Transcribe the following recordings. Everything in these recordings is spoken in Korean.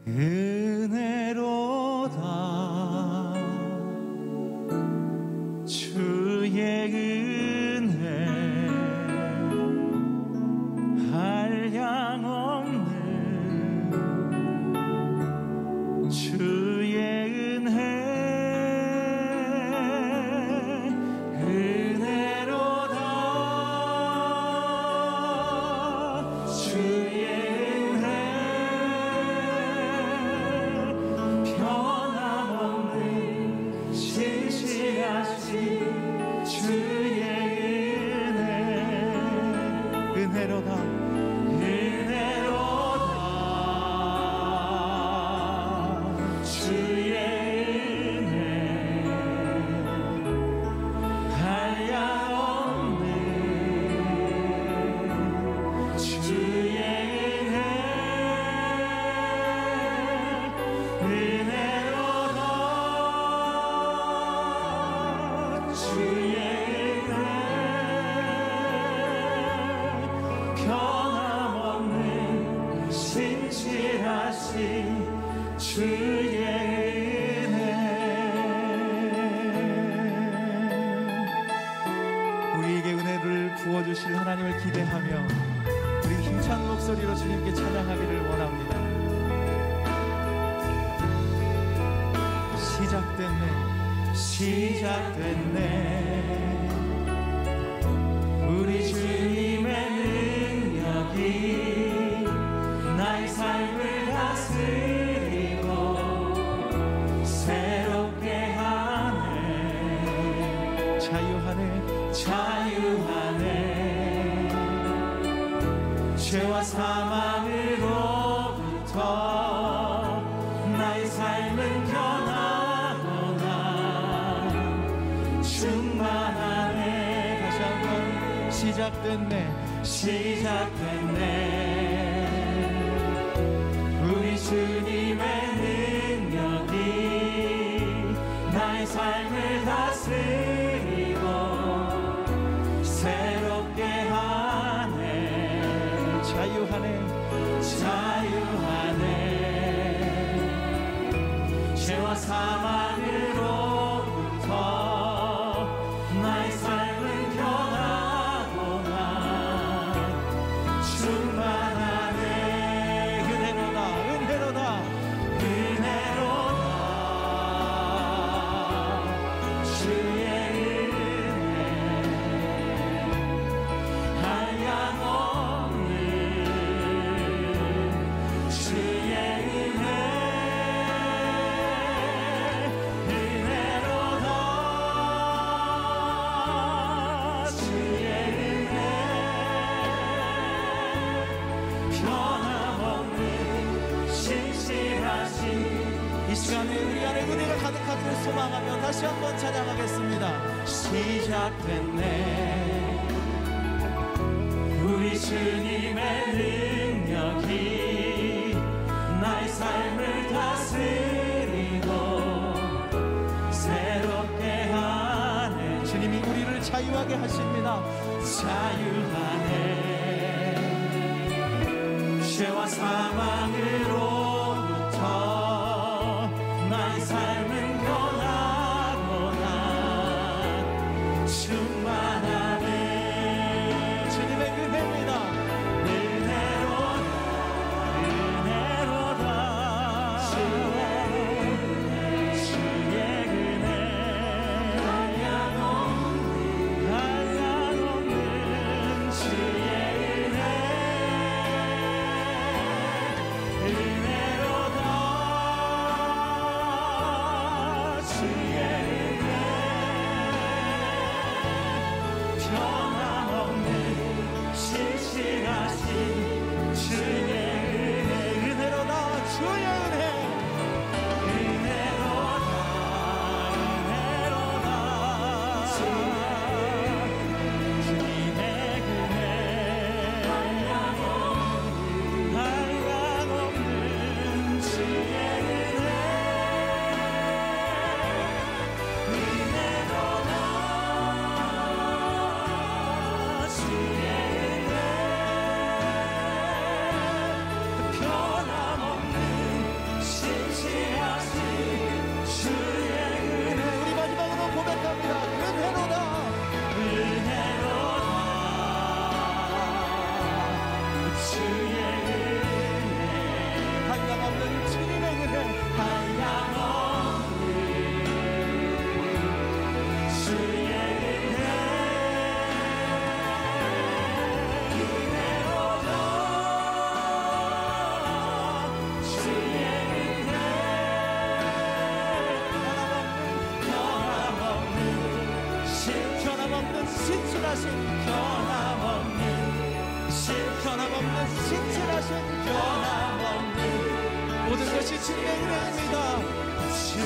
은혜로다 주의 은혜 한량없는 주의 은혜 은혜로다 주의 은혜 변함없는 신실하신 주의 은혜 은혜로다 은혜로다 주의 은혜 한량없는 주의 은혜 은혜로다 주의 은혜 변함없는 신실하신 주의 은혜 우리에게 은혜를 부어주실 하나님을 기대하며 우리 힘찬 목소리로 주님께 찬양하기를 원합니다. 시작됐네 시작됐네 우리 주님의 능력이 나의 삶을 다스리고 새롭게 하네 자유하네 자유하네 죄와 사망으로부터 나의 삶은 변하구나 충만하네 다시 한번 시작됐네 시작됐네 우리 주님의 능력이 나의 삶을 다스리고 새롭게 하네 자유하네 자유하네 죄와 사망으로부터 나의 삶은 변하구나 충만하네 은혜로다 은혜로다 은혜로다 주의 은혜 한량없는 주의 은혜 은혜로다 주의 은혜 변함없는 신실하신 이 시간에 우리 안에 은혜가 가득하기를 소망하며 다시 한번 찬양하겠습니다. 시작됐네 우리 주님의 능력이 나의 삶을 다스리고 새롭게 하네 주님이 우리를 자유하게 하십니다. 자유하네 죄와 사망으로부터 나의 삶은 변하구나 충만하네 주님의 은혜입니다. 은혜로다 은혜로다 주의 은혜 한량없는 주의 은혜 은혜 신실하신 변함없는 신실하신 변함없는 모든 것이 주님의 은혜입니다. 주의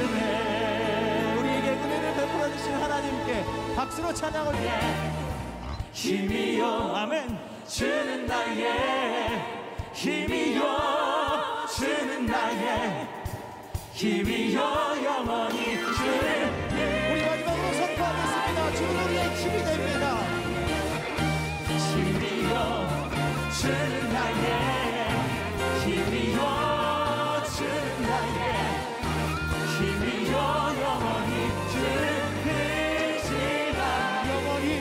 은혜, 우리에게 은혜를 베풀어 주신 하나님께 박수로 찬양을 힘이요 아멘. 주는 나의 힘이요, 주는 나의 힘이요, 영원히 주를. 우리 마지막으로 선포하겠습니다. 주는 우리의 힘이 됩니다. 힘이요, 주는 나의 힘이요, 주는 나의 힘이요, 영원히 주를 의지하. 영원히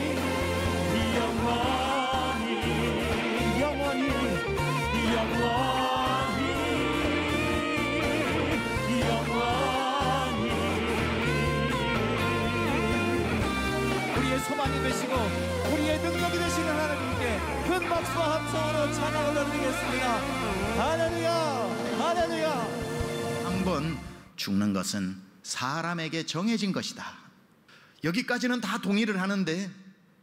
우리의 소망이 되시고 우리의 능력이 되시는 하나님께 큰 박수와 함성으로 찬양을 올려드리겠습니다. 할렐루야, 할렐루야. 한 번 죽는 것은 사람에게 정해진 것이다. 여기까지는 다 동의를 하는데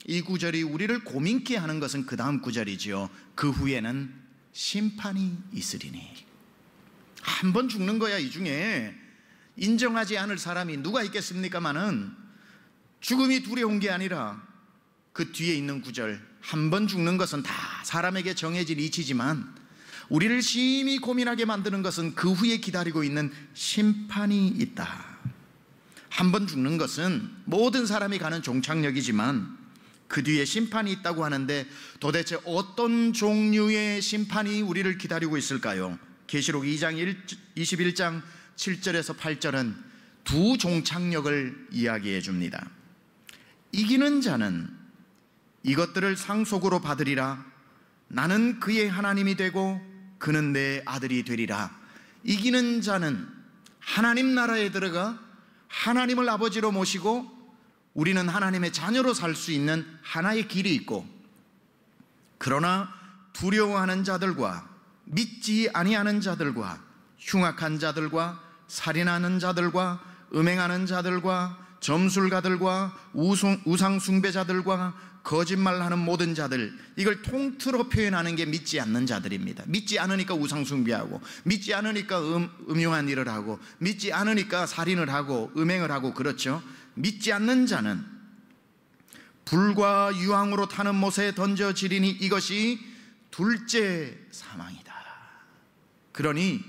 이 구절이 우리를 고민케 하는 것은 그 다음 구절이지요. 그 후에는 심판이 있으리니. 한 번 죽는 거야. 이 중에 인정하지 않을 사람이 누가 있겠습니까마는 죽음이 두려운 게 아니라 그 뒤에 있는 구절, 한 번 죽는 것은 다 사람에게 정해진 이치지만 우리를 심히 고민하게 만드는 것은 그 후에 기다리고 있는 심판이 있다. 한 번 죽는 것은 모든 사람이 가는 종착역이지만 그 뒤에 심판이 있다고 하는데 도대체 어떤 종류의 심판이 우리를 기다리고 있을까요? 계시록 21장 7절에서 8절은 두 종착역을 이야기해 줍니다. 이기는 자는 이것들을 상속으로 받으리라. 나는 그의 하나님이 되고 그는 내 아들이 되리라. 이기는 자는 하나님 나라에 들어가 하나님을 아버지로 모시고 우리는 하나님의 자녀로 살 수 있는 하나의 길이 있고, 그러나 두려워하는 자들과 믿지 아니하는 자들과 흉악한 자들과 살인하는 자들과 음행하는 자들과 점술가들과 우상 숭배자들과 거짓말하는 모든 자들, 이걸 통틀어 표현하는 게 믿지 않는 자들입니다. 믿지 않으니까 우상 숭배하고, 믿지 않으니까 음흉한 일을 하고, 믿지 않으니까 살인을 하고 음행을 하고, 그렇죠. 믿지 않는 자는 불과 유황으로 타는 못에 던져지리니 이것이 둘째 사망이다. 그러니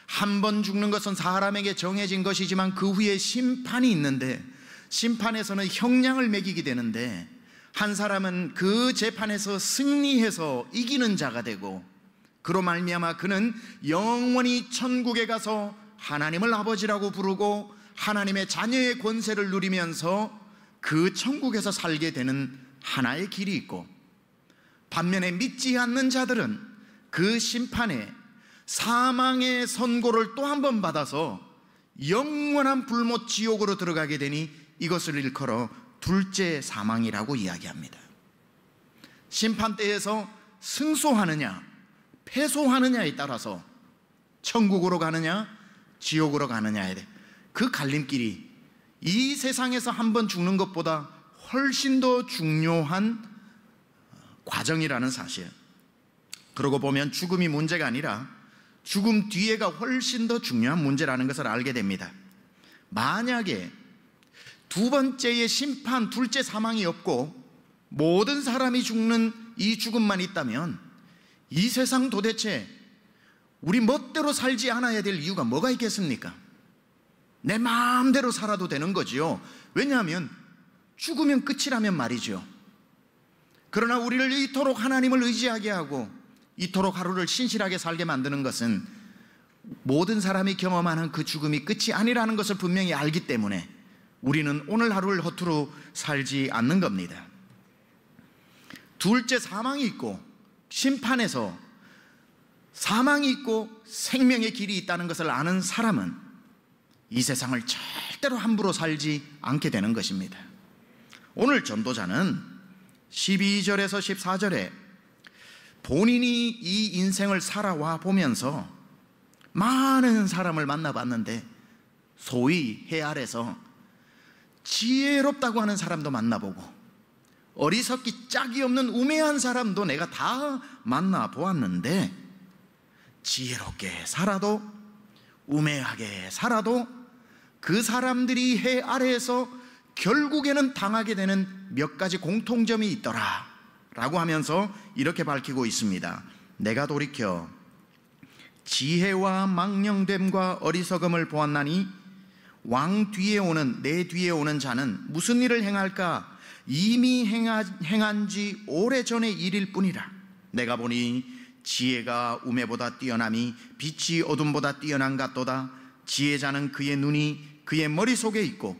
한 번 죽는 것은 사람에게 정해진 것이지만 그 후에 심판이 있는데, 심판에서는 형량을 매기게 되는데, 한 사람은 그 재판에서 승리해서 이기는 자가 되고, 그로 말미암아 그는 영원히 천국에 가서 하나님을 아버지라고 부르고 하나님의 자녀의 권세를 누리면서 그 천국에서 살게 되는 하나의 길이 있고, 반면에 믿지 않는 자들은 그 심판에 사망의 선고를 또 한 번 받아서 영원한 불못 지옥으로 들어가게 되니 이것을 일컬어 둘째 사망이라고 이야기합니다. 심판대에서 승소하느냐 패소하느냐에 따라서 천국으로 가느냐 지옥으로 가느냐에 대해 그 갈림길이 이 세상에서 한 번 죽는 것보다 훨씬 더 중요한 과정이라는 사실. 그러고 보면 죽음이 문제가 아니라 죽음 뒤에가 훨씬 더 중요한 문제라는 것을 알게 됩니다. 만약에 두 번째의 심판, 둘째 사망이 없고 모든 사람이 죽는 이 죽음만 있다면 이 세상 도대체 우리 멋대로 살지 않아야 될 이유가 뭐가 있겠습니까? 내 마음대로 살아도 되는 거지요. 왜냐하면 죽으면 끝이라면 말이죠. 그러나 우리를 이토록 하나님을 의지하게 하고 이토록 하루를 신실하게 살게 만드는 것은 모든 사람이 경험하는 그 죽음이 끝이 아니라는 것을 분명히 알기 때문에 우리는 오늘 하루를 허투루 살지 않는 겁니다. 둘째 사망이 있고 심판에서 사망이 있고 생명의 길이 있다는 것을 아는 사람은 이 세상을 절대로 함부로 살지 않게 되는 것입니다. 오늘 전도자는 12절에서 14절에 본인이 이 인생을 살아와 보면서 많은 사람을 만나봤는데 소위 해 아래서 지혜롭다고 하는 사람도 만나보고 어리석기 짝이 없는 우매한 사람도 내가 다 만나보았는데, 지혜롭게 살아도 우매하게 살아도 그 사람들이 해 아래에서 결국에는 당하게 되는 몇 가지 공통점이 있더라 라고 하면서 이렇게 밝히고 있습니다. 내가 돌이켜 지혜와 망령됨과 어리석음을 보았나니 왕 뒤에 오는, 내 뒤에 오는 자는 무슨 일을 행할까? 이미 행한 지 오래전의 일일 뿐이라. 내가 보니 지혜가 우매보다 뛰어남이 빛이 어둠보다 뛰어난 같도다. 지혜자는 그의 눈이 그의 머릿속에 있고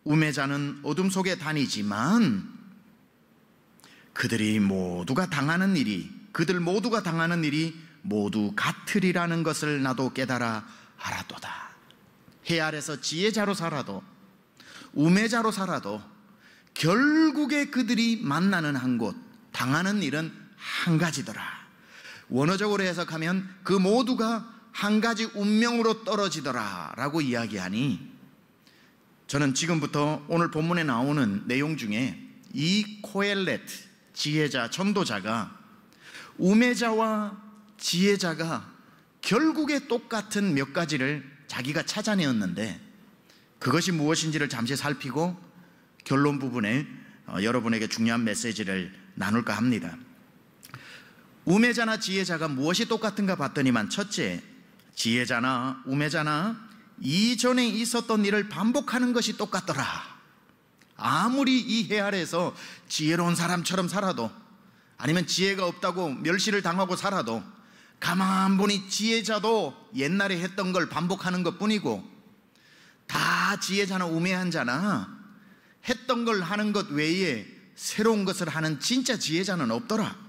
우매자는 어둠 속에 다니지만 그들 모두가 당하는 일이 모두 같으리라는 것을 나도 깨달아 알았도다. 해 아래서 지혜자로 살아도 우매자로 살아도 결국에 그들이 만나는 한 곳, 당하는 일은 한 가지더라. 원어적으로 해석하면 그 모두가 한 가지 운명으로 떨어지더라 라고 이야기하니, 저는 지금부터 오늘 본문에 나오는 내용 중에 이 코엘렛, 지혜자, 전도자가 우매자와 지혜자가 결국에 똑같은 몇 가지를 자기가 찾아내었는데, 그것이 무엇인지를 잠시 살피고 결론 부분에 여러분에게 중요한 메시지를 나눌까 합니다. 우매자나 지혜자가 무엇이 똑같은가 봤더니만, 첫째, 지혜자나 우매자나 이전에 있었던 일을 반복하는 것이 똑같더라. 아무리 이 해 아래에서 지혜로운 사람처럼 살아도, 아니면 지혜가 없다고 멸시를 당하고 살아도 가만 보니 지혜자도 옛날에 했던 걸 반복하는 것뿐이고, 다 지혜자나 우매한 자나 했던 걸 하는 것 외에 새로운 것을 하는 진짜 지혜자는 없더라.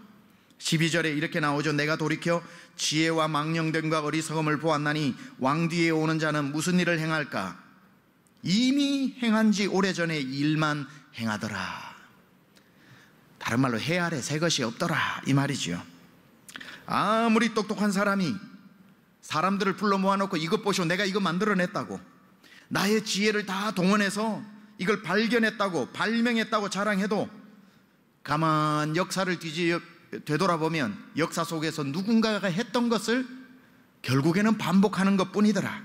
12절에 이렇게 나오죠. 내가 돌이켜 지혜와 망령됨과 어리석음을 보았나니 왕 뒤에 오는 자는 무슨 일을 행할까? 이미 행한 지 오래전에 일만 행하더라. 다른 말로 해 아래 새 것이 없더라 이 말이지요. 아무리 똑똑한 사람이 사람들을 불러 모아놓고 이것 보시오, 내가 이거 만들어냈다고, 나의 지혜를 다 동원해서 이걸 발견했다고 발명했다고 자랑해도 가만 역사를 되돌아보면 역사 속에서 누군가가 했던 것을 결국에는 반복하는 것뿐이더라.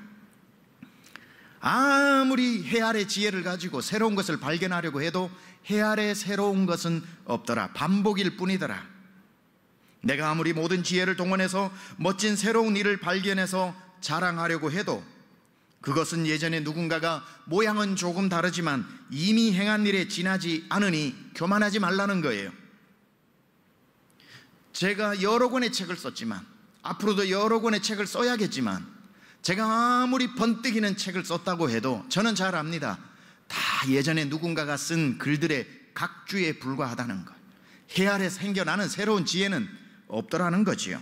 아무리 해 아래 지혜를 가지고 새로운 것을 발견하려고 해도 해 아래 새로운 것은 없더라. 반복일 뿐이더라. 내가 아무리 모든 지혜를 동원해서 멋진 새로운 일을 발견해서 자랑하려고 해도 그것은 예전에 누군가가 모양은 조금 다르지만 이미 행한 일에 지나지 않으니 교만하지 말라는 거예요. 제가 여러 권의 책을 썼지만, 앞으로도 여러 권의 책을 써야겠지만, 제가 아무리 번뜩이는 책을 썼다고 해도 저는 잘 압니다. 다 예전에 누군가가 쓴 글들의 각주에 불과하다는 것. 해 아래 생겨나는 새로운 지혜는 없더라는 거지요.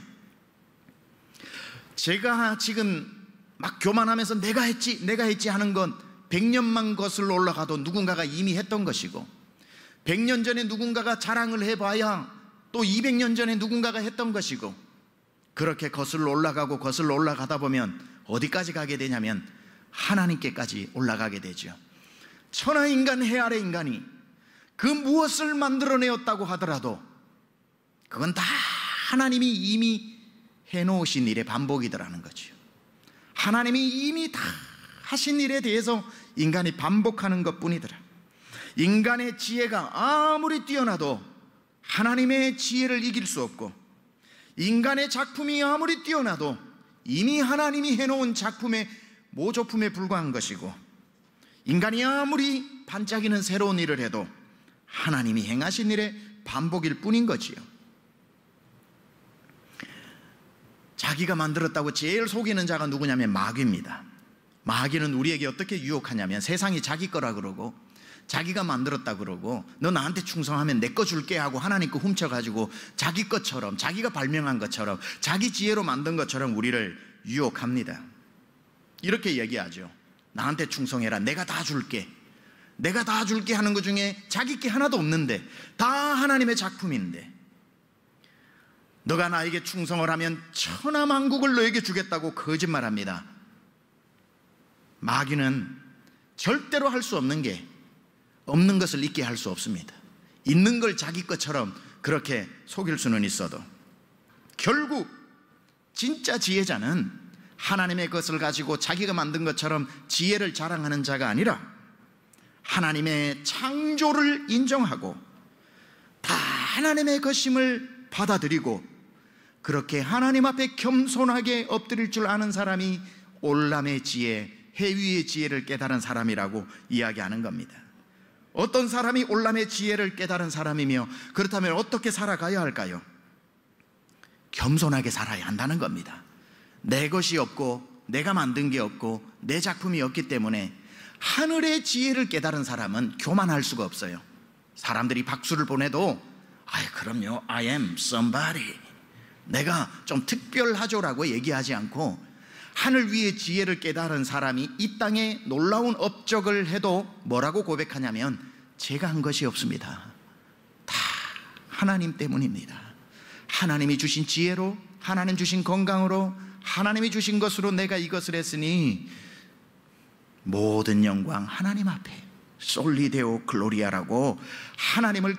제가 지금 막 교만하면서 내가 했지 하는 건 100년만 거슬러 올라가도 누군가가 이미 했던 것이고, 100년 전에 누군가가 자랑을 해봐야 또 200년 전에 누군가가 했던 것이고, 그렇게 거슬러 올라가다 보면 어디까지 가게 되냐면 하나님께까지 올라가게 되죠. 천하인간, 해 아래 인간이 그 무엇을 만들어내었다고 하더라도 그건 다 하나님이 이미 해놓으신 일의 반복이더라는 거죠. 하나님이 이미 다 하신 일에 대해서 인간이 반복하는 것뿐이더라. 인간의 지혜가 아무리 뛰어나도 하나님의 지혜를 이길 수 없고, 인간의 작품이 아무리 뛰어나도 이미 하나님이 해놓은 작품의 모조품에 불과한 것이고, 인간이 아무리 반짝이는 새로운 일을 해도 하나님이 행하신 일의 반복일 뿐인 거지요. 자기가 만들었다고 제일 속이는 자가 누구냐면 마귀입니다. 마귀는 우리에게 어떻게 유혹하냐면 세상이 자기 거라 그러고 자기가 만들었다 그러고 너 나한테 충성하면 내 거 줄게 하고 하나님 거 훔쳐가지고 자기 것처럼, 자기가 발명한 것처럼, 자기 지혜로 만든 것처럼 우리를 유혹합니다. 이렇게 얘기하죠. 나한테 충성해라, 내가 다 줄게, 내가 다 줄게 하는 것 중에 자기 게 하나도 없는데 다 하나님의 작품인데, 너가 나에게 충성을 하면 천하만국을 너에게 주겠다고 거짓말합니다. 마귀는 절대로 할 수 없는 게 없는 것을 있게 할 수 없습니다. 있는 걸 자기 것처럼 그렇게 속일 수는 있어도 결국 진짜 지혜자는 하나님의 것을 가지고 자기가 만든 것처럼 지혜를 자랑하는 자가 아니라 하나님의 창조를 인정하고 다 하나님의 것임을 받아들이고 그렇게 하나님 앞에 겸손하게 엎드릴 줄 아는 사람이 올람의 지혜, 해위의 지혜를 깨달은 사람이라고 이야기하는 겁니다. 어떤 사람이 올람의 지혜를 깨달은 사람이며 그렇다면 어떻게 살아가야 할까요? 겸손하게 살아야 한다는 겁니다. 내 것이 없고 내가 만든 게 없고 내 작품이 없기 때문에 하늘의 지혜를 깨달은 사람은 교만할 수가 없어요. 사람들이 박수를 보내도 그럼요, I am somebody, 내가 좀 특별하죠라고 얘기하지 않고 하늘 위의 지혜를 깨달은 사람이 이 땅에 놀라운 업적을 해도 뭐라고 고백하냐면 제가 한 것이 없습니다. 다 하나님 때문입니다. 하나님이 주신 지혜로, 하나님 주신 건강으로, 하나님이 주신 것으로 내가 이것을 했으니 모든 영광 하나님 앞에 솔리데오 글로리아라고 하나님을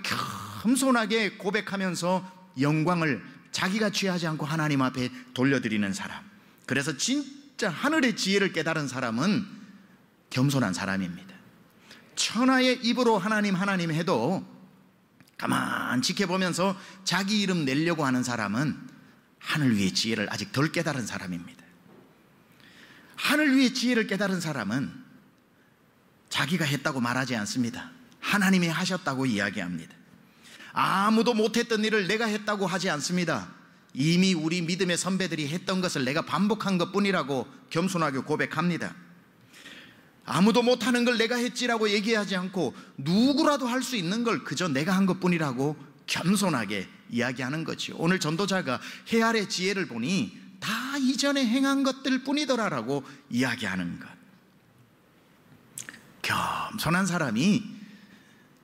겸손하게 고백하면서 영광을 자기가 취하지 않고 하나님 앞에 돌려드리는 사람, 그래서 진짜 하늘의 지혜를 깨달은 사람은 겸손한 사람입니다. 천하의 입으로 하나님 하나님 해도 가만 지켜보면서 자기 이름 내려고 하는 사람은 하늘 위의 지혜를 아직 덜 깨달은 사람입니다. 하늘 위의 지혜를 깨달은 사람은 자기가 했다고 말하지 않습니다. 하나님이 하셨다고 이야기합니다. 아무도 못했던 일을 내가 했다고 하지 않습니다. 이미 우리 믿음의 선배들이 했던 것을 내가 반복한 것뿐이라고 겸손하게 고백합니다. 아무도 못하는 걸 내가 했지라고 얘기하지 않고 누구라도 할 수 있는 걸 그저 내가 한 것뿐이라고 겸손하게 이야기하는 거죠. 오늘 전도자가 해 아래 지혜를 보니 다 이전에 행한 것들 뿐이더라라고 이야기하는 것. 겸손한 사람이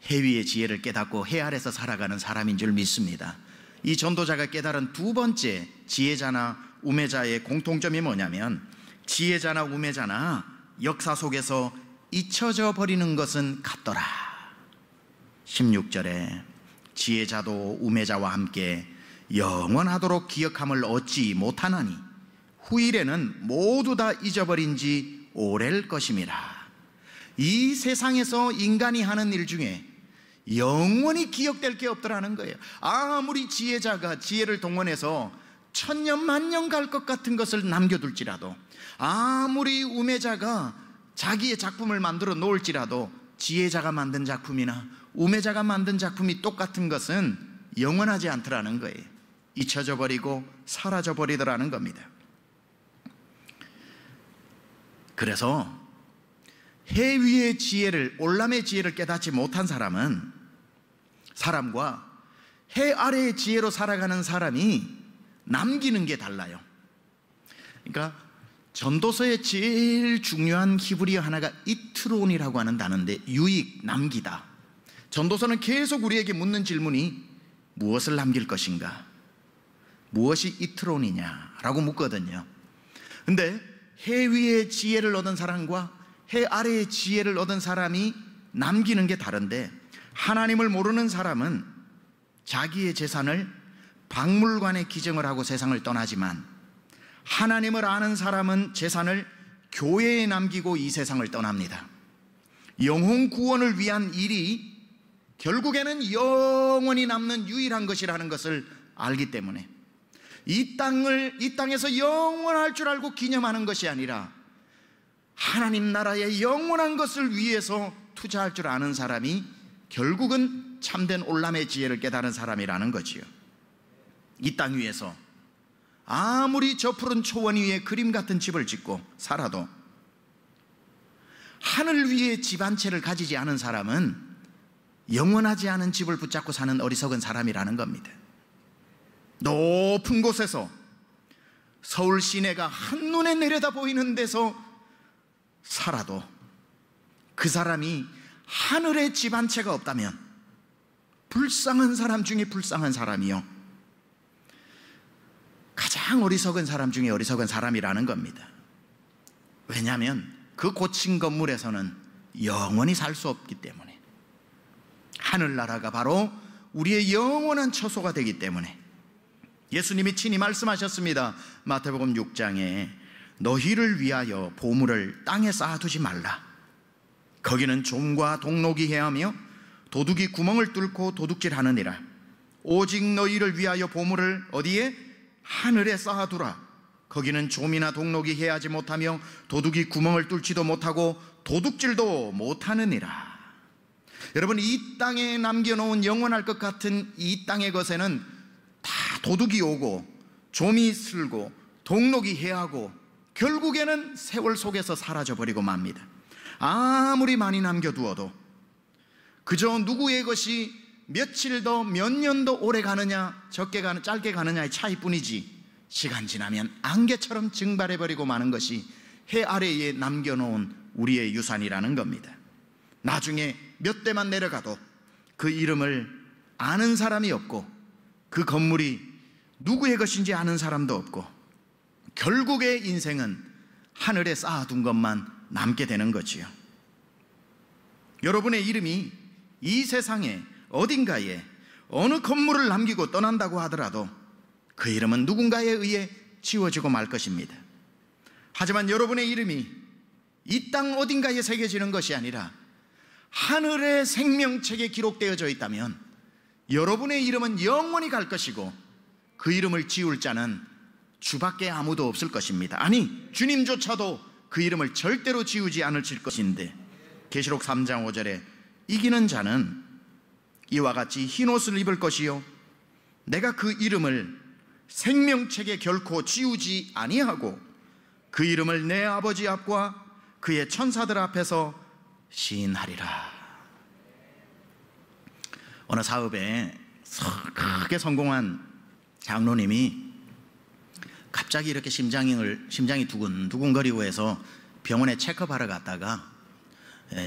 해 위의 지혜를 깨닫고 해 아래서 살아가는 사람인 줄 믿습니다. 이 전도자가 깨달은 두 번째 지혜자나 우매자의 공통점이 뭐냐면 지혜자나 우매자나 역사 속에서 잊혀져 버리는 것은 같더라. 16절에 지혜자도 우매자와 함께 영원하도록 기억함을 얻지 못하나니 후일에는 모두 다 잊어버린 지 오래일 것임이라. 이 세상에서 인간이 하는 일 중에 영원히 기억될 게 없더라는 거예요. 아무리 지혜자가 지혜를 동원해서 천년 만년 갈 것 같은 것을 남겨둘지라도, 아무리 우매자가 자기의 작품을 만들어 놓을지라도 지혜자가 만든 작품이나 우매자가 만든 작품이 똑같은 것은 영원하지 않더라는 거예요. 잊혀져 버리고 사라져 버리더라는 겁니다. 그래서 해 위의 지혜를, 올람의 지혜를 깨닫지 못한 사람은 사람과 해 아래의 지혜로 살아가는 사람이 남기는 게 달라요. 그러니까 전도서의 제일 중요한 히브리어 하나가 이트론이라고 하는 단어인데, 유익, 남기다. 전도서는 계속 우리에게 묻는 질문이 무엇을 남길 것인가, 무엇이 이트론이냐라고 묻거든요. 근데 해 위의 지혜를 얻은 사람과 해 아래의 지혜를 얻은 사람이 남기는 게 다른데, 하나님을 모르는 사람은 자기의 재산을 박물관에 기증을 하고 세상을 떠나지만, 하나님을 아는 사람은 재산을 교회에 남기고 이 세상을 떠납니다. 영혼 구원을 위한 일이 결국에는 영원히 남는 유일한 것이라는 것을 알기 때문에 이 땅에서 영원할 줄 알고 기념하는 것이 아니라 하나님 나라의 영원한 것을 위해서 투자할 줄 아는 사람이 결국은 참된 올람의 지혜를 깨달은 사람이라는 거지요. 이 땅 위에서 아무리 저 푸른 초원 위에 그림 같은 집을 짓고 살아도 하늘 위에 집 한 채를 가지지 않은 사람은 영원하지 않은 집을 붙잡고 사는 어리석은 사람이라는 겁니다. 높은 곳에서 서울 시내가 한눈에 내려다 보이는 데서 살아도 그 사람이 하늘에 집 한 채가 없다면 불쌍한 사람 중에 불쌍한 사람이요, 가장 어리석은 사람 중에 어리석은 사람이라는 겁니다. 왜냐하면 그 고층 건물에서는 영원히 살 수 없기 때문에 하늘나라가 바로 우리의 영원한 처소가 되기 때문에 예수님이 친히 말씀하셨습니다. 마태복음 6장에 너희를 위하여 보물을 땅에 쌓아두지 말라. 거기는 좀과 동록이 해하며 도둑이 구멍을 뚫고 도둑질하느니라. 오직 너희를 위하여 보물을 어디에? 하늘에 쌓아두라. 거기는 좀이나 동록이 해하지 못하며 도둑이 구멍을 뚫지도 못하고 도둑질도 못하느니라. 여러분, 이 땅에 남겨놓은 영원할 것 같은 이 땅의 것에는 다 도둑이 오고 좀이 슬고 동록이 해하고 결국에는 세월 속에서 사라져버리고 맙니다. 아무리 많이 남겨두어도 그저 누구의 것이 며칠 더 몇 년도 오래 가느냐 적게 가느 짧게 가느냐의 차이뿐이지, 시간 지나면 안개처럼 증발해버리고 마는 것이 해 아래에 남겨놓은 우리의 유산이라는 겁니다. 나중에 몇 대만 내려가도 그 이름을 아는 사람이 없고 그 건물이 누구의 것인지 아는 사람도 없고 결국의 인생은 하늘에 쌓아둔 것만 남게 되는 거지요. 여러분의 이름이 이 세상에 어딘가에 어느 건물을 남기고 떠난다고 하더라도 그 이름은 누군가에 의해 지워지고 말 것입니다. 하지만 여러분의 이름이 이 땅 어딘가에 새겨지는 것이 아니라 하늘의 생명책에 기록되어져 있다면 여러분의 이름은 영원히 갈 것이고 그 이름을 지울 자는 주밖에 아무도 없을 것입니다. 아니, 주님조차도 그 이름을 절대로 지우지 않으실 것인데, 계시록 3장 5절에 이기는 자는 이와 같이 흰옷을 입을 것이요 내가 그 이름을 생명책에 결코 지우지 아니하고 그 이름을 내 아버지 앞과 그의 천사들 앞에서 시인하리라. 어느 사업에 크게 성공한 장로님이 갑자기 이렇게 심장이 두근두근거리고 해서 병원에 체크하러 갔다가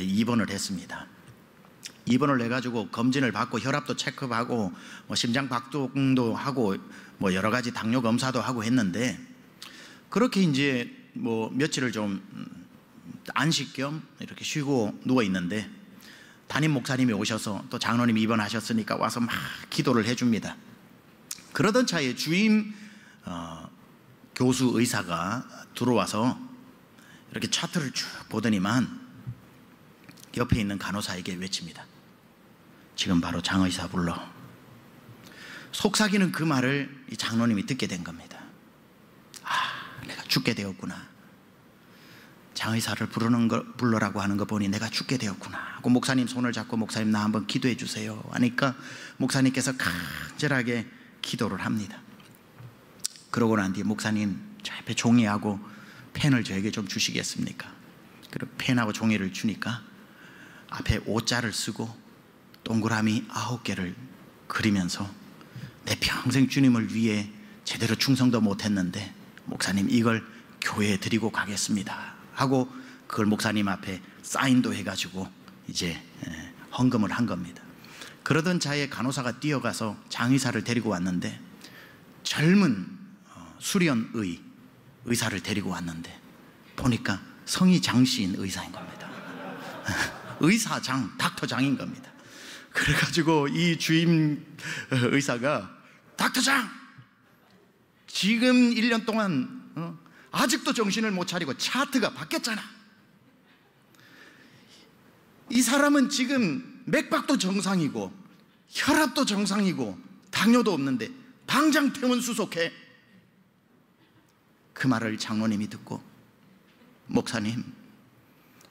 입원을 했습니다. 입원을 해가지고 검진을 받고 혈압도 체크하고 심장 박동도 하고 여러 가지 당뇨 검사도 하고 했는데, 그렇게 이제 며칠을 좀 안식 겸 이렇게 쉬고 누워 있는데 담임 목사님이 오셔서 또 장로님이 입원하셨으니까 와서 막 기도를 해줍니다. 그러던 차에 주임 교수 의사가 들어와서 이렇게 차트를 쭉 보더니만 옆에 있는 간호사에게 외칩니다. 지금 바로 장 의사 불러. 속삭이는 그 말을 이 장로님이 듣게 된 겁니다. 아, 내가 죽게 되었구나. 장 의사를 불러라고 하는 거 보니 내가 죽게 되었구나 하고 목사님 손을 잡고, 목사님 나 한번 기도해 주세요 하니까 목사님께서 간절하게 기도를 합니다. 그러고 난 뒤에 목사님 저 앞에 종이하고 펜을 저에게 좀 주시겠습니까? 그리고 펜하고 종이를 주니까 앞에 O자를 쓰고 동그라미 9개를 그리면서 내 평생 주님을 위해 제대로 충성도 못했는데 목사님 이걸 교회에 드리고 가겠습니다 하고 그걸 목사님 앞에 사인도 해가지고 이제 헌금을 한 겁니다. 그러던 차에 간호사가 뛰어가서 장의사를 데리고 왔는데, 젊은 수련 의사를 데리고 왔는데 보니까 성이 장씨인 의사인 겁니다. 의사장, 닥터장인 겁니다. 그래가지고 이 주임 의사가 닥터장! 지금 1년 동안 아직도 정신을 못 차리고 차트가 바뀌었잖아. 이 사람은 지금 맥박도 정상이고 혈압도 정상이고 당뇨도 없는데 당장 퇴원 수속해. 그 말을 장로님이 듣고 목사님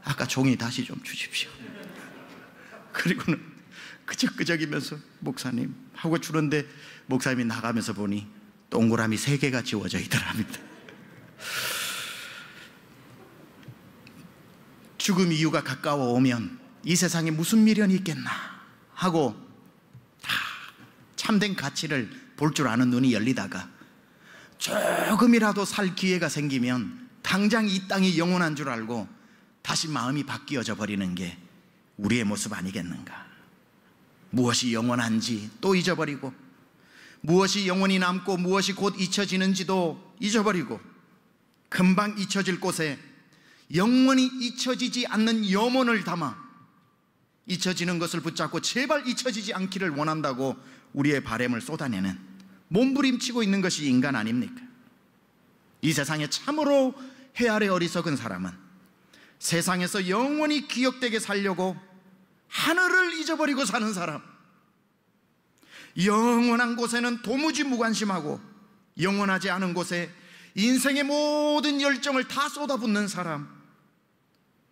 아까 종이 다시 좀 주십시오. 그리고는 끄적끄적이면서 목사님 하고 주는데 목사님이 나가면서 보니 동그라미 3개가 지워져 있더랍니다. 죽음 이유가 가까워 오면 이 세상에 무슨 미련이 있겠나 하고 다 참된 가치를 볼 줄 아는 눈이 열리다가 조금이라도 살 기회가 생기면 당장 이 땅이 영원한 줄 알고 다시 마음이 바뀌어져 버리는 게 우리의 모습 아니겠는가. 무엇이 영원한지 또 잊어버리고, 무엇이 영원히 남고 무엇이 곧 잊혀지는지도 잊어버리고, 금방 잊혀질 곳에 영원히 잊혀지지 않는 염원을 담아 잊혀지는 것을 붙잡고 제발 잊혀지지 않기를 원한다고 우리의 바램을 쏟아내는, 몸부림치고 있는 것이 인간 아닙니까? 이 세상에 참으로 해 아래 어리석은 사람은 세상에서 영원히 기억되게 살려고 하늘을 잊어버리고 사는 사람, 영원한 곳에는 도무지 무관심하고 영원하지 않은 곳에 인생의 모든 열정을 다 쏟아붓는 사람,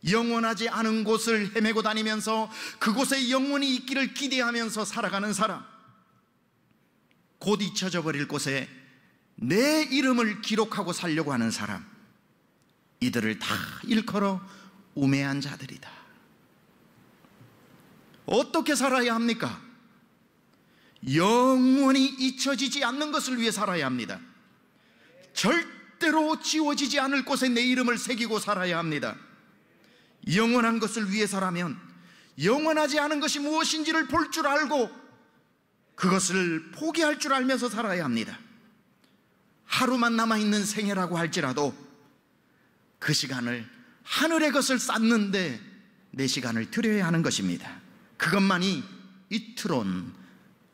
영원하지 않은 곳을 헤매고 다니면서 그곳에 영원히 있기를 기대하면서 살아가는 사람, 곧 잊혀져 버릴 곳에 내 이름을 기록하고 살려고 하는 사람, 이들을 다 일컬어 우매한 자들이다. 어떻게 살아야 합니까? 영원히 잊혀지지 않는 것을 위해 살아야 합니다. 절대로 지워지지 않을 곳에 내 이름을 새기고 살아야 합니다. 영원한 것을 위해서라면 영원하지 않은 것이 무엇인지를 볼 줄 알고 그것을 포기할 줄 알면서 살아야 합니다. 하루만 남아있는 생애라고 할지라도 그 시간을 하늘의 것을 쌓는데 내 시간을 들여야 하는 것입니다. 그것만이 이트론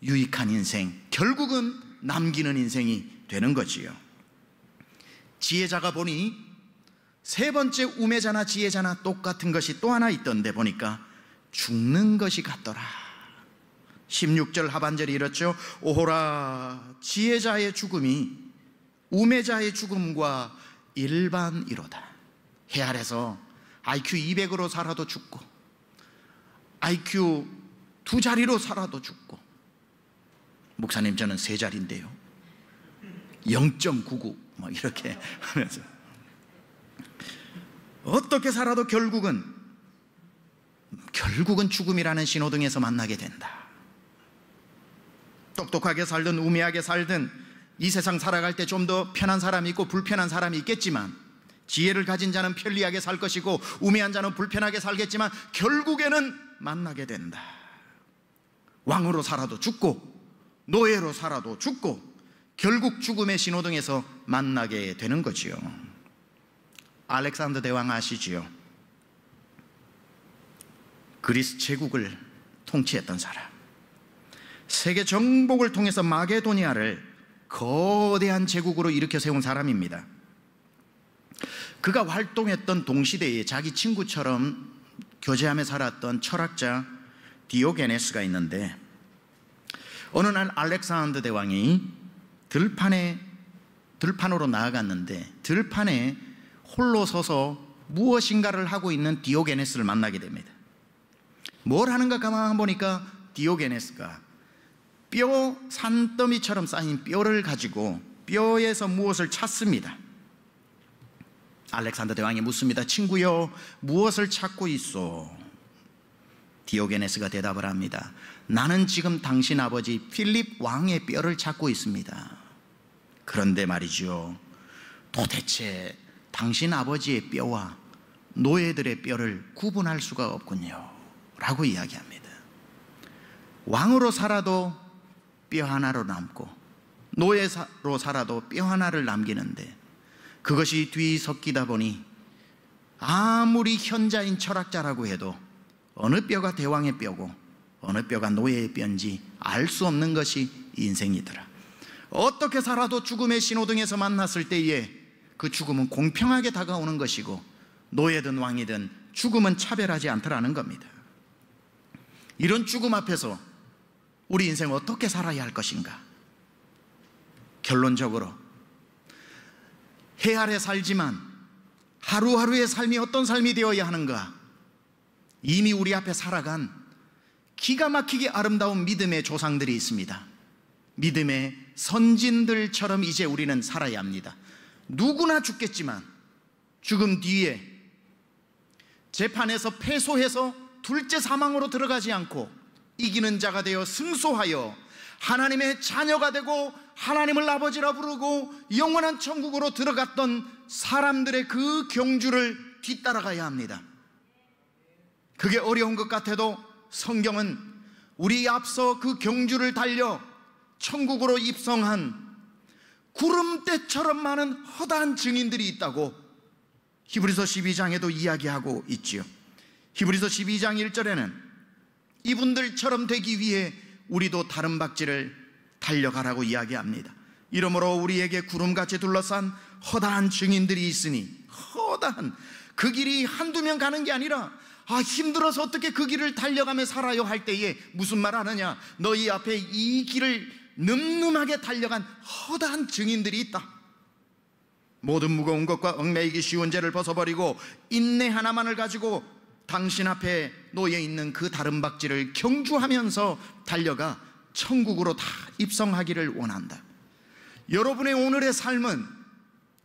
유익한 인생, 결국은 남기는 인생이 되는 거지요. 지혜자가 보니 세 번째 우매자나 지혜자나 똑같은 것이 또 하나 있던데 보니까 죽는 것이 같더라. 16절 하반절이 이렇죠. 오호라, 지혜자의 죽음이 우매자의 죽음과 일반이로다. 해 아래서 IQ 200으로 살아도 죽고 IQ 2자리로 살아도 죽고, 목사님 저는 3자리인데요 0.99 뭐 이렇게 하면서 어떻게 살아도 결국은 죽음이라는 신호등에서 만나게 된다. 똑똑하게 살든 우매하게 살든 이 세상 살아갈 때 좀 더 편한 사람이 있고 불편한 사람이 있겠지만, 지혜를 가진 자는 편리하게 살 것이고 우매한 자는 불편하게 살겠지만 결국에는 만나게 된다. 왕으로 살아도 죽고 노예로 살아도 죽고 결국 죽음의 신호등에서 만나게 되는 거지요. 알렉산더 대왕 아시지요? 그리스 제국을 통치했던 사람, 세계 정복을 통해서 마게도니아를 거대한 제국으로 일으켜 세운 사람입니다. 그가 활동했던 동시대에 자기 친구처럼 교제하며 살았던 철학자 디오게네스가 있는데, 어느 날 알렉산더 대왕이 들판으로 나아갔는데 들판에 홀로 서서 무엇인가를 하고 있는 디오게네스를 만나게 됩니다. 뭘 하는가 가만 보니까 디오게네스가 뼈 산더미처럼 쌓인 뼈를 가지고 뼈에서 무엇을 찾습니다. 알렉산더 대왕이 묻습니다. 친구여, 무엇을 찾고 있소? 디오게네스가 대답을 합니다. 나는 지금 당신 아버지 필립 왕의 뼈를 찾고 있습니다. 그런데 말이죠, 도대체 당신 아버지의 뼈와 노예들의 뼈를 구분할 수가 없군요 라고 이야기합니다. 왕으로 살아도 뼈 하나로 남고 노예로 살아도 뼈 하나를 남기는데, 그것이 뒤섞이다 보니 아무리 현자인 철학자라고 해도 어느 뼈가 대왕의 뼈고 어느 뼈가 노예의 뼈인지 알 수 없는 것이 인생이더라. 어떻게 살아도 죽음의 신호등에서 만났을 때에 그 죽음은 공평하게 다가오는 것이고 노예든 왕이든 죽음은 차별하지 않더라는 겁니다. 이런 죽음 앞에서 우리 인생 어떻게 살아야 할 것인가? 결론적으로 해 아래 살지만 하루하루의 삶이 어떤 삶이 되어야 하는가? 이미 우리 앞에 살아간 기가 막히게 아름다운 믿음의 조상들이 있습니다. 믿음의 선진들처럼 이제 우리는 살아야 합니다. 누구나 죽겠지만 죽음 뒤에 재판에서 패소해서 둘째 사망으로 들어가지 않고 이기는 자가 되어 승소하여 하나님의 자녀가 되고 하나님을 아버지라 부르고 영원한 천국으로 들어갔던 사람들의 그 경주를 뒤따라가야 합니다. 그게 어려운 것 같아도 성경은 우리 앞서 그 경주를 달려 천국으로 입성한 구름대처럼 많은 허다한 증인들이 있다고 히브리서 12장에도 이야기하고 있지요. 히브리서 12장 1절에는 이분들처럼 되기 위해 우리도 다름박질을 달려가라고 이야기합니다. 이러므로 우리에게 구름같이 둘러싼 허다한 증인들이 있으니, 허다한 그 길이 한두 명 가는 게 아니라 힘들어서 어떻게 그 길을 달려가며 살아요 할 때에 무슨 말 하느냐, 너희 앞에 이 길을 늠름하게 달려간 허다한 증인들이 있다. 모든 무거운 것과 얽매이기 쉬운 죄를 벗어버리고 인내 하나만을 가지고 당신 앞에 놓여 있는 그 다름박질을 경주하면서 달려가 천국으로 다 입성하기를 원한다. 여러분의 오늘의 삶은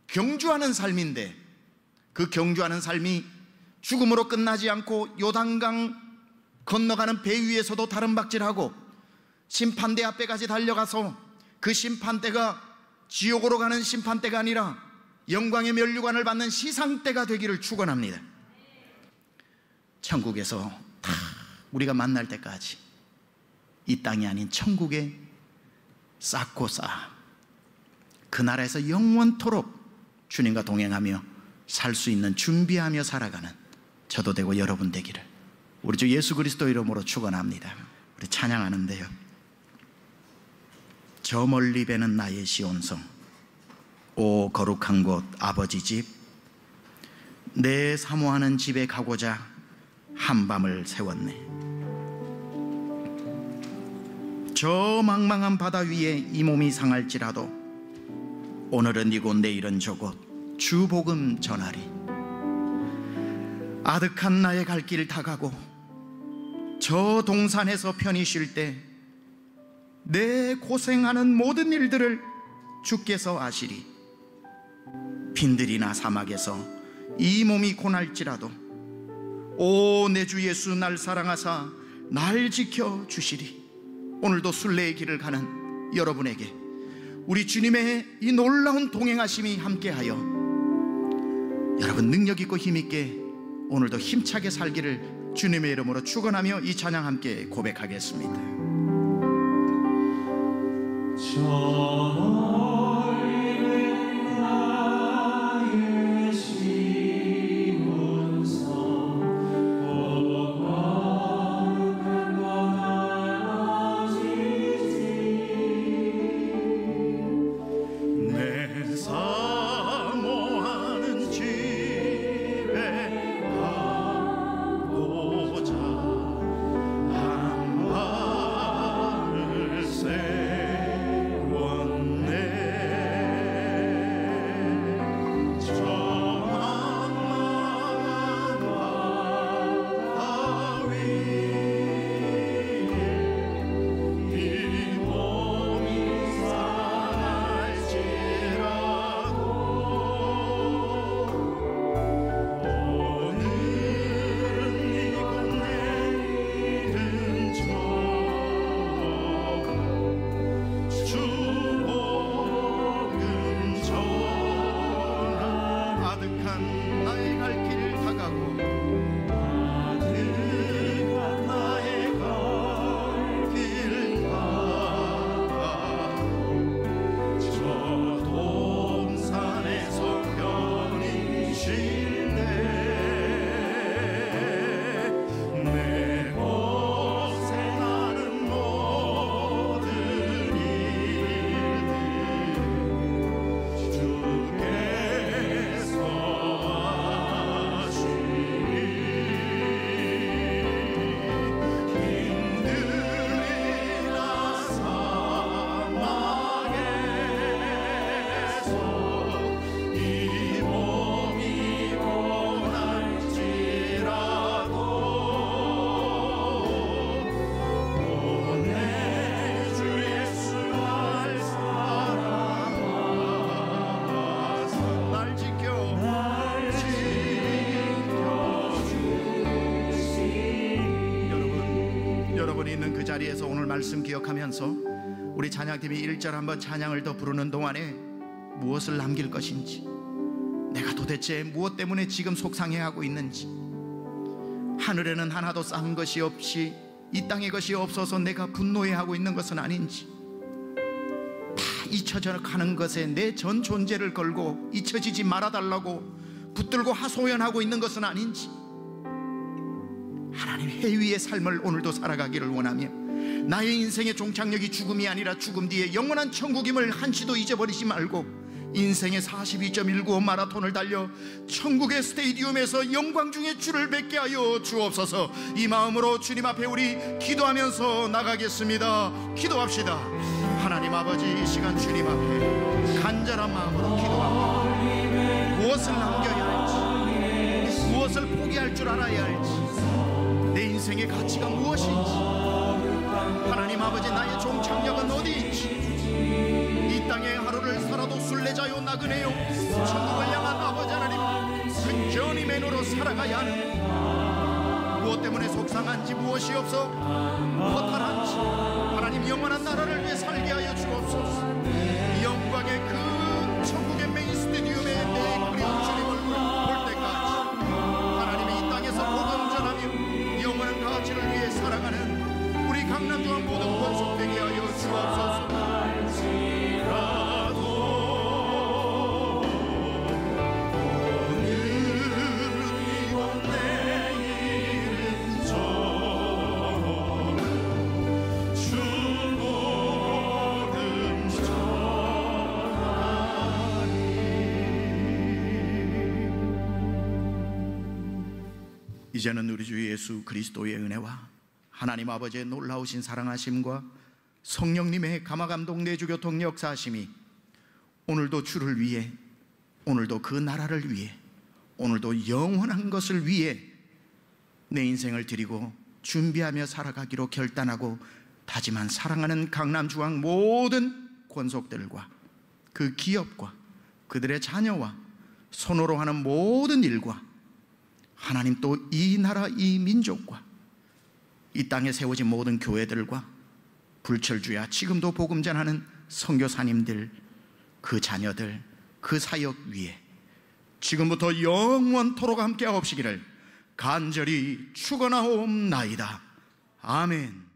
경주하는 삶인데, 그 경주하는 삶이 죽음으로 끝나지 않고 요단강 건너가는 배 위에서도 다름박질하고 심판대 앞에까지 달려가서 그 심판대가 지옥으로 가는 심판대가 아니라 영광의 면류관을 받는 시상대가 되기를 축원합니다. 천국에서 다 우리가 만날 때까지 이 땅이 아닌 천국에 쌓고 쌓아 그 나라에서 영원토록 주님과 동행하며 살 수 있는 준비하며 살아가는 저도 되고 여러분 되기를 우리 주 예수 그리스도 이름으로 축원합니다. 우리 찬양하는데요, 저 멀리 배는 나의 시온성, 오 거룩한 곳 아버지 집, 내 사모하는 집에 가고자 한밤을 세웠네. 저 망망한 바다 위에 이 몸이 상할지라도 오늘은 이곳 내일은 저곳 주 복음 전하리. 아득한 나의 갈 길 다 가고 저 동산에서 편히 쉴 때 내 고생하는 모든 일들을 주께서 아시리. 빈들이나 사막에서 이 몸이 고날지라도 오 내 주 예수 날 사랑하사 날 지켜주시리. 오늘도 순례의 길을 가는 여러분에게 우리 주님의 이 놀라운 동행하심이 함께하여 여러분 능력 있고 힘 있게 오늘도 힘차게 살기를 주님의 이름으로 축원하며 이 찬양 함께 고백하겠습니다. 자리에서 오늘 말씀 기억하면서 우리 찬양팀이 1절 한번 찬양을 더 부르는 동안에 무엇을 남길 것인지, 내가 도대체 무엇 때문에 지금 속상해하고 있는지, 하늘에는 하나도 쌓은 것이 없이 이 땅의 것이 없어서 내가 분노해하고 있는 것은 아닌지, 다 잊혀져 가는 것에 내 전 존재를 걸고 잊혀지지 말아달라고 붙들고 하소연하고 있는 것은 아닌지, 하나님 해위의 삶을 오늘도 살아가기를 원하며 나의 인생의 종착역이 죽음이 아니라 죽음 뒤에 영원한 천국임을 한시도 잊어버리지 말고 인생의 42.195 마라톤을 달려 천국의 스테디움에서 영광 중에 주를 뵙게 하여 주옵소서. 이 마음으로 주님 앞에 우리 기도하면서 나가겠습니다. 기도합시다. 하나님 아버지, 이 시간 주님 앞에 간절한 마음으로 기도합니다. 무엇을 남겨야 할지, 무엇을 포기할 줄 알아야 할지, 내 인생의 가치가 무엇인지, 하나님 아버지 나의 종착역은 어디인지, 이 땅에 하루를 살아도 순례자요 나그네요 천국을 향한 아버지 하나님 순전히 맨으로 살아가야 하는, 무엇 때문에 속상한지, 무엇이 없어 허탈한지 하나님 영원한 나라를 위해 살게 하여 주옵소서. 영광의 그 천국의 메인 스튜디움에 내 그리운 주님을 볼 때까지 하나님이 이 땅에서 복음 전하며 영원한 가치를 위해 살아가는 우리 강남중앙 모든 권속되게 하여 주옵소서. 이제는 우리 주 예수 그리스도의 은혜와 하나님 아버지의 놀라우신 사랑하심과 성령님의 감화감동 내주교통 역사하심이 오늘도 주를 위해, 오늘도 그 나라를 위해, 오늘도 영원한 것을 위해 내 인생을 드리고 준비하며 살아가기로 결단하고 다짐한 사랑하는 강남중앙 모든 권속들과 그 기업과 그들의 자녀와 손으로 하는 모든 일과 하나님 또 이 나라 이 민족과 이 땅에 세워진 모든 교회들과 불철주야 지금도 복음 전하는 선교사님들, 그 자녀들, 그 사역 위에 지금부터 영원토록 함께 하옵시기를 간절히 축원하옵나이다. 아멘.